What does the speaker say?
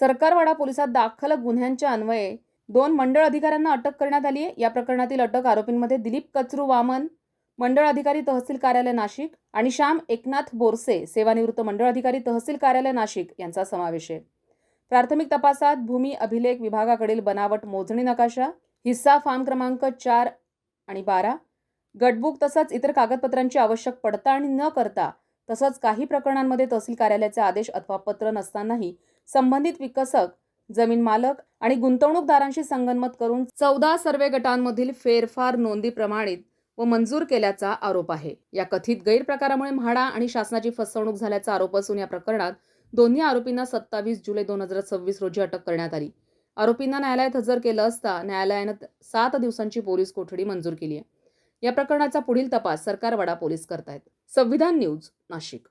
सरकारवाडा पोलिसात दाखल गुन्ह्यांच्या अन्वये 2 मंडळ अधिकाऱ्यांना अटक करण्यात आली आहे. या प्रकरणातील अटक आरोपींमध्ये दिलीप कचरू वामन, मंडळ अधिकारी तहसील कार्यालय नाशिक आणि श्याम एकनाथ बोरसे, सेवानिवृत्त मंडळ अधिकारी तहसील कार्यालय नाशिक यांचा समावेश आहे. प्राथमिक तपासात भूमी अभिलेख विभागाकडील बनावट मोजणी नकाशा, हिस्सा फॉर्म क्रमांक 4 आणि 12, गटबुक तसंच इतर कागदपत्रांची आवश्यक पडताळणी न करता तसंच काही प्रकरणांमध्ये तहसील कार्यालयाचे आदेश अथवा पत्र नसतानाही संबंधित विकसक, जमीन मालक आणि गुंतवणूकदारांशी संगनमत करून 14 सर्वे गटांमधील फेरफार नोंदी प्रमाणित व मंजूर केल्याचा आरोप आहे. या कथित गैरप्रकारामुळे म्हाडा आणि शासनाची फसवणूक झाल्याचा आरोप असून या प्रकरणात दोन्ही आरोपींना 27 जुलै 2026 रोजी अटक करण्यात आली. आरोपींना न्यायालयात हजर केलं असता न्यायालयानं 7 दिवसांची पोलीस कोठडी मंजूर केली आहे. या प्रकरणाचा पुढील तपास सरकारवाडा पोलीस करतायत. संविधान न्यूज, नाशिक.